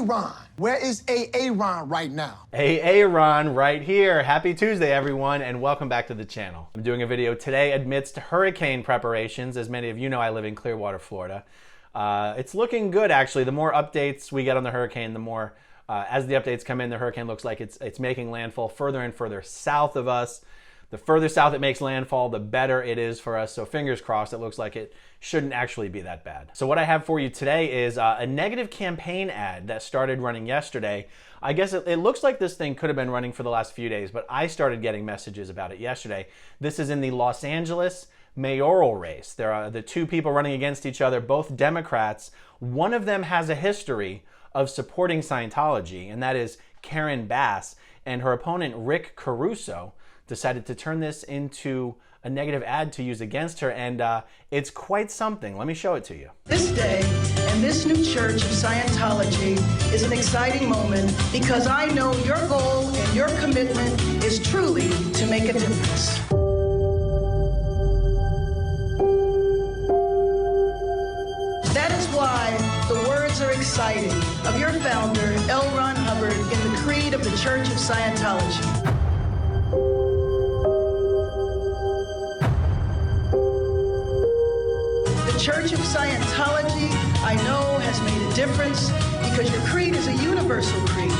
Ron? Where is Ron right now? Ron right here. Happy Tuesday, everyone, and welcome back to the channel. I'm doing a video today amidst hurricane preparations. As many of you know, I live in Clearwater, Florida. It's looking good, actually. The more updates we get on the hurricane, the more, as the updates come in, the hurricane looks like it's making landfall further and further south of us. The further south it makes landfall, the better it is for us. So fingers crossed, it looks like it shouldn't actually be that bad. So what I have for you today is a negative campaign ad that started running yesterday. I guess it looks like this thing could have been running for the last few days, but I started getting messages about it yesterday. This is in the Los Angeles mayoral race. There are the two people running against each other, both Democrats. One of them has a history of supporting Scientology, and that is Karen Bass, and her opponent, Rick Caruso, decided to turn this into a negative ad to use against her, and it's quite something. Let me show it to you. This day and this new church of Scientology is an exciting moment because I know your goal and your commitment is truly to make a difference. That is why the words are exciting of your founder, L. Ron Hubbard, in the creed of the Church of Scientology. The Church of Scientology, I know, has made a difference because your creed is a universal creed.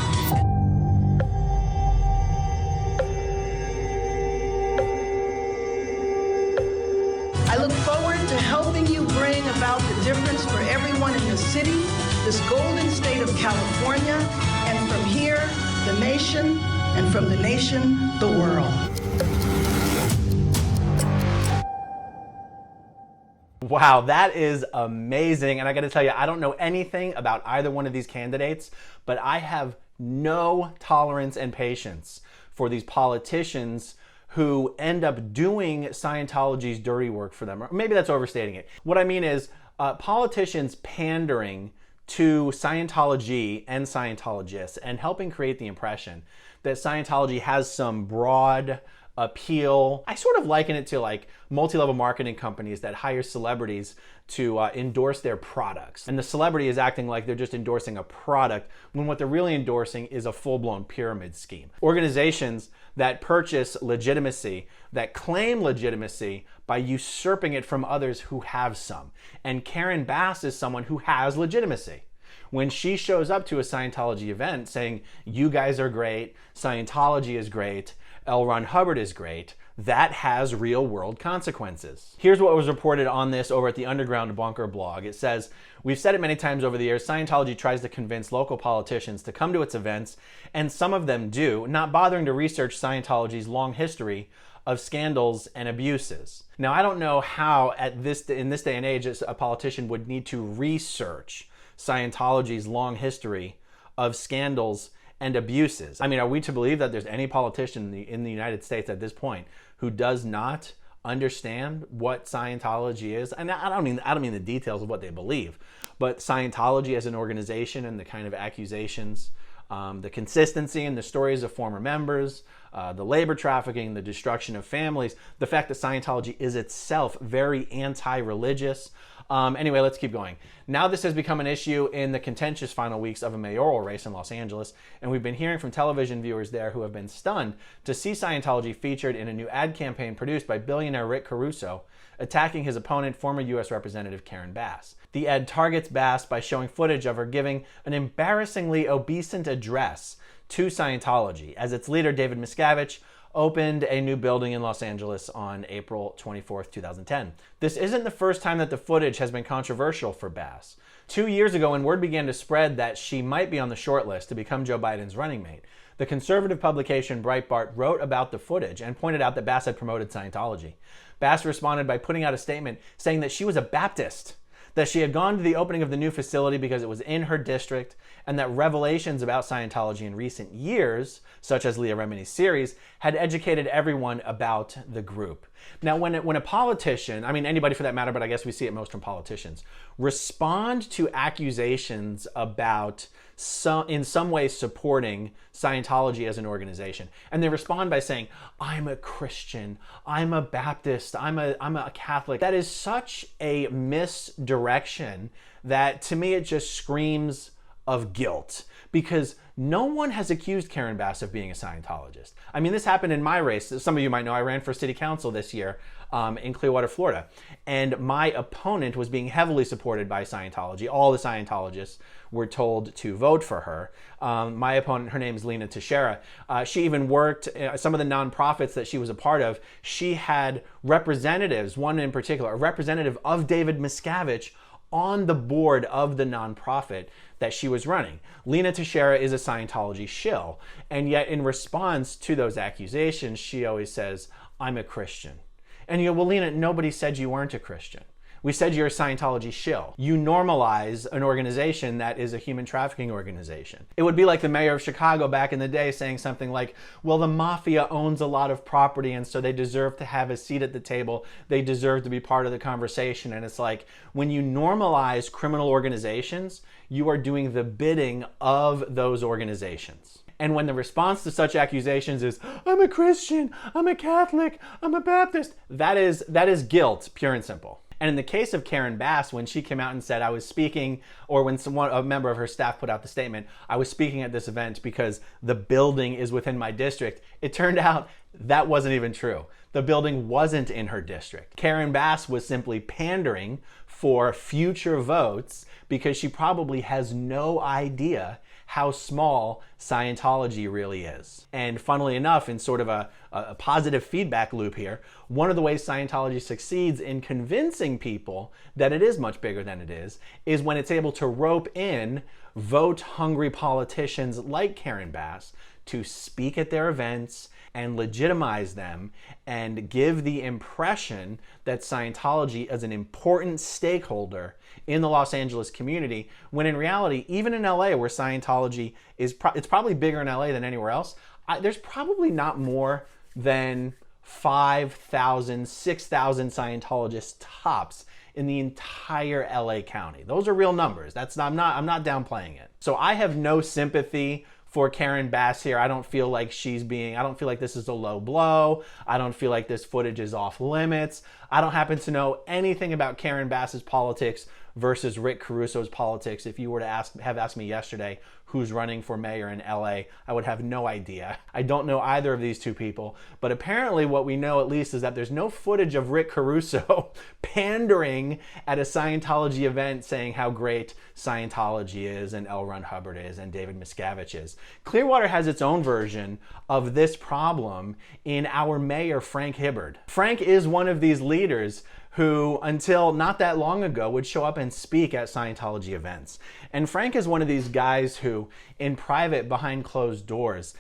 I look forward to helping you bring about the difference for everyone in the city, this golden state of California, and from here, the nation, and from the nation, the world. Wow, that is amazing. And I gotta tell you, I don't know anything about either one of these candidates, but I have no tolerance and patience for these politicians who end up doing Scientology's dirty work for them. Or maybe that's overstating it. What I mean is politicians pandering to Scientology and Scientologists and helping create the impression that Scientology has some broad appeal. I sort of liken it to like multi-level marketing companies that hire celebrities to endorse their products. And the celebrity is acting like they're just endorsing a product when what they're really endorsing is a full-blown pyramid scheme. Organizations that purchase legitimacy, that claim legitimacy by usurping it from others who have some. And Karen Bass is someone who has legitimacy. When she shows up to a Scientology event saying, you guys are great, Scientology is great, L. Ron Hubbard is great, that has real world consequences. Here's what was reported on this over at the Underground Bunker blog. It says, we've said it many times over the years, Scientology tries to convince local politicians to come to its events, and some of them do, not bothering to research Scientology's long history of scandals and abuses. Now, I don't know how in this day and age a politician would need to research Scientology's long history of scandals and abuses. I mean, are we to believe that there's any politician in the United States at this point who does not understand what Scientology is? And I don't mean the details of what they believe, but Scientology as an organization and the kind of accusations, the consistency and the stories of former members, the labor trafficking, the destruction of families, the fact that Scientology is itself very anti-religious. Anyway, let's keep going. Now this has become an issue in the contentious final weeks of a mayoral race in Los Angeles, and we've been hearing from television viewers there who have been stunned to see Scientology featured in a new ad campaign produced by billionaire Rick Caruso, attacking his opponent, former U.S. Representative Karen Bass. The ad targets Bass by showing footage of her giving an embarrassingly obscene address to Scientology, as its leader, David Miscavige, opened a new building in Los Angeles on April 24th, 2010. This isn't the first time that the footage has been controversial for Bass. 2 years ago, when word began to spread that she might be on the short list to become Joe Biden's running mate, the conservative publication Breitbart wrote about the footage and pointed out that Bass had promoted Scientology. Bass responded by putting out a statement saying that she was a Baptist, that she had gone to the opening of the new facility because it was in her district, and that revelations about Scientology in recent years, such as Leah Remini's series, had educated everyone about the group. Now, when a politician, I mean anybody for that matter, but I guess we see it most from politicians, respond to accusations about in some way supporting Scientology as an organization, and they respond by saying, I'm a Christian, I'm a Baptist, I'm a Catholic. That is such a misdirection that to me it just screams of guilt, because no one has accused Karen Bass of being a Scientologist. I mean, this happened in my race. Some of you might know I ran for city council this year in Clearwater, Florida. And my opponent was being heavily supported by Scientology. All the Scientologists were told to vote for her. My opponent, her name is Lena Teixeira. She even worked, some of the nonprofits that she was a part of, she had representatives, one in particular, a representative of David Miscavige on the board of the nonprofit that she was running. Lena Teixeira is a Scientology shill, and yet in response to those accusations, she always says, "I'm a Christian." And you go, "Well, Lena, nobody said you weren't a Christian. We said you're a Scientology shill. You normalize an organization that is a human trafficking organization." It would be like the mayor of Chicago back in the day saying something like, "Well, the mafia owns a lot of property and so they deserve to have a seat at the table. They deserve to be part of the conversation." And it's like, when you normalize criminal organizations, you are doing the bidding of those organizations. And when the response to such accusations is, "I'm a Christian, I'm a Catholic, I'm a Baptist," that is guilt, pure and simple. And in the case of Karen Bass, when she came out and said, "I was speaking," or when a member of her staff put out the statement, "I was speaking at this event because the building is within my district," it turned out that wasn't even true. The building wasn't in her district. Karen Bass was simply pandering for future votes because she probably has no idea how small Scientology really is. And funnily enough, in sort of a positive feedback loop here, one of the ways Scientology succeeds in convincing people that it is much bigger than it is when it's able to rope in vote-hungry politicians like Karen Bass to speak at their events and legitimize them and give the impression that Scientology is an important stakeholder in the Los Angeles community, when in reality, even in LA, where Scientology is, it's probably bigger in LA than anywhere else, there's probably not more than 5,000, 6,000 Scientologists tops in the entire LA County. Those are real numbers. I'm not downplaying it. So I have no sympathy for Karen Bass here. I don't feel like I don't feel like this is a low blow. I don't feel like this footage is off limits. I don't happen to know anything about Karen Bass's politics versus Rick Caruso's politics. If you were to have asked me yesterday who's running for mayor in LA, I would have no idea. I don't know either of these two people, but apparently what we know at least is that there's no footage of Rick Caruso pandering at a Scientology event saying how great Scientology is and L. Ron Hubbard is and David Miscavige is. Clearwater has its own version of this problem in our mayor, Frank Hubbard. Frank is one of these leaders who, until not that long ago, would show up and speak at Scientology events. And Frank is one of these guys who, in private, behind closed doors,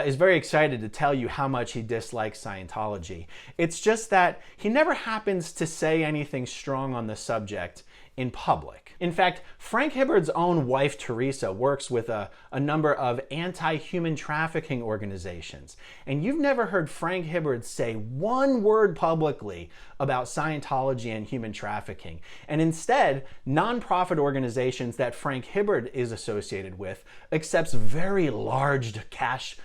is very excited to tell you how much he dislikes Scientology. It's just that he never happens to say anything strong on the subject in public. In fact, Frank Hubbard's own wife, Teresa, works with a number of anti-human trafficking organizations. And you've never heard Frank Hubbard say one word publicly about Scientology and human trafficking. And instead, nonprofit organizations that Frank Hubbard is associated with accepts very large cash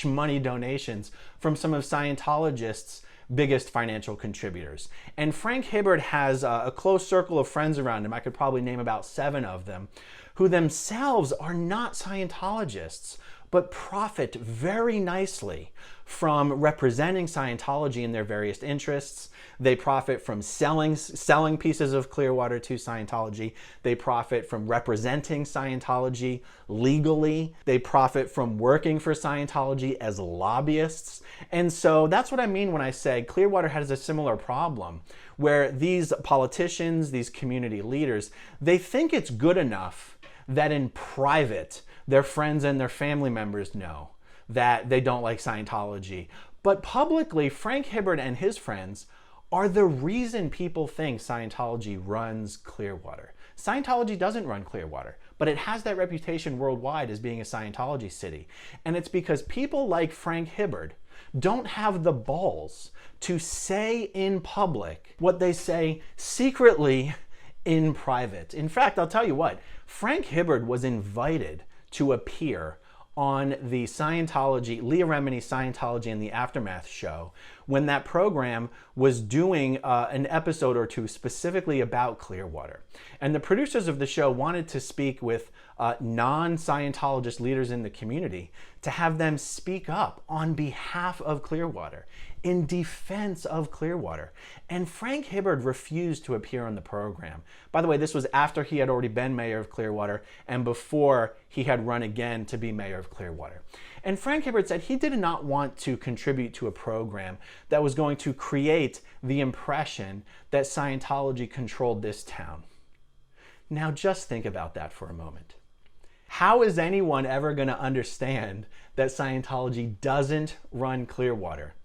money donations from some of Scientologists' biggest financial contributors. And Frank Hubbard has a close circle of friends around him. I could probably name about 7 of them, who themselves are not Scientologists, but profit very nicely from representing Scientology in their various interests. They profit from selling pieces of Clearwater to Scientology. They profit from representing Scientology legally. They profit from working for Scientology as lobbyists. And so that's what I mean when I say Clearwater has a similar problem, where these politicians, these community leaders, they think it's good enough that in private, their friends and their family members know that they don't like Scientology. But publicly, Frank Hubbard and his friends are the reason people think Scientology runs Clearwater. Scientology doesn't run Clearwater, but it has that reputation worldwide as being a Scientology city. And it's because people like Frank Hubbard don't have the balls to say in public what they say secretly in private. In fact, I'll tell you what, Frank Hubbard was invited to appear on the Scientology, Leah Remini's Scientology and the Aftermath show, when that program was doing an episode or two specifically about Clearwater. And the producers of the show wanted to speak with non-Scientologist leaders in the community to have them speak up on behalf of Clearwater, in defense of Clearwater. And Frank Hubbard refused to appear on the program. By the way, this was after he had already been mayor of Clearwater and before he had run again to be mayor of Clearwater. And Frank Hubbard said he did not want to contribute to a program that was going to create the impression that Scientology controlled this town. Now just think about that for a moment. How is anyone ever going to understand that Scientology doesn't run Clearwater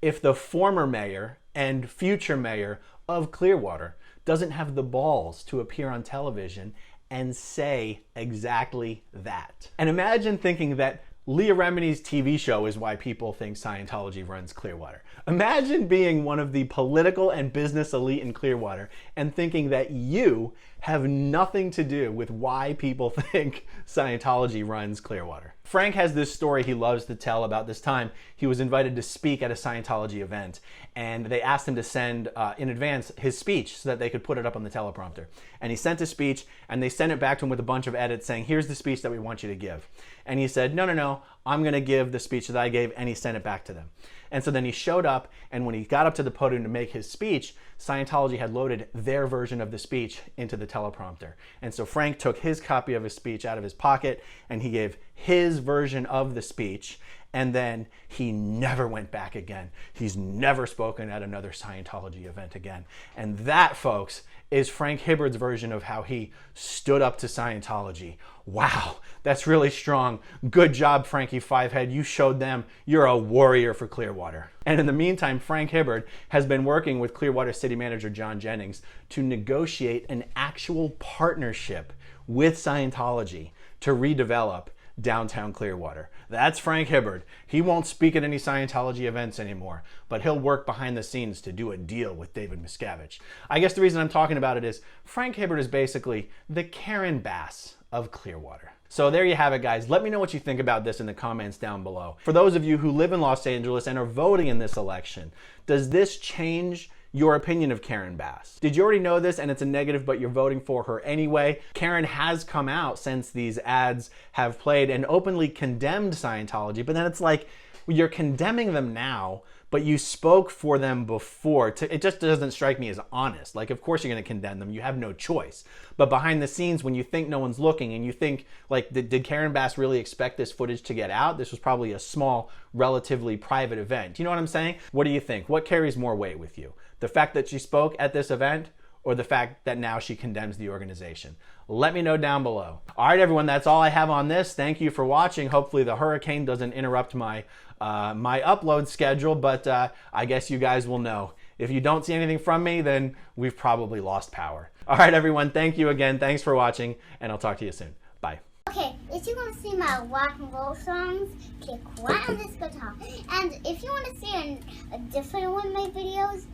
if the former mayor and future mayor of Clearwater doesn't have the balls to appear on television and say exactly that? And imagine thinking that Leah Remini's TV show is why people think Scientology runs Clearwater. Imagine being one of the political and business elite in Clearwater and thinking that you have nothing to do with why people think Scientology runs Clearwater. Frank has this story he loves to tell about this time he was invited to speak at a Scientology event, and they asked him to send in advance his speech so that they could put it up on the teleprompter. And he sent a speech, and they sent it back to him with a bunch of edits saying, here's the speech that we want you to give. And he said, no, I'm going to give the speech that I gave, and he sent it back to them. And so then he showed up, and when he got up to the podium to make his speech, Scientology had loaded their version of the speech into the teleprompter. And so Frank took his copy of his speech out of his pocket, and he gave his version of the speech, and then he never went back again. He's never spoken at another Scientology event again. And that, folks, is Frank Hubbard's version of how he stood up to Scientology. Wow, that's really strong. Good job, Frankie Fivehead. You showed them you're a warrior for Clearwater. And in the meantime, Frank Hubbard has been working with Clearwater City Manager John Jennings to negotiate an actual partnership with Scientology to redevelop downtown Clearwater. That's Frank Hubbard. He won't speak at any Scientology events anymore, but he'll work behind the scenes to do a deal with David Miscavige. I guess the reason I'm talking about it is Frank Hubbard is basically the Karen Bass of Clearwater. So there you have it, guys. Let me know what you think about this in the comments down below. For those of you who live in Los Angeles and are voting in this election, does this change your opinion of Karen Bass? Did you already know this and it's a negative, but you're voting for her anyway? Karen has come out since these ads have played and openly condemned Scientology, but then it's like, you're condemning them now, but you spoke for them before. It just doesn't strike me as honest. Like, of course you're gonna condemn them, you have no choice. But behind the scenes, when you think no one's looking and you think, like, did Karen Bass really expect this footage to get out? This was probably a small, relatively private event. You know what I'm saying? What do you think? What carries more weight with you? The fact that she spoke at this event, or the fact that now she condemns the organization? Let me know down below. All right, everyone, that's all I have on this. Thank you for watching. Hopefully the hurricane doesn't interrupt my my upload schedule, but I guess you guys will know. If you don't see anything from me, then we've probably lost power. All right, everyone, thank you again. Thanks for watching, and I'll talk to you soon. Bye. Okay, if you want to see my rock and roll songs, click right on this guitar. And if you want to see a different one of my videos,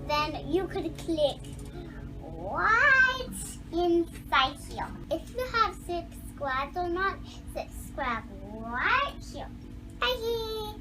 then you could click right inside here. If you have subscribed or not, subscribe right here. Bye.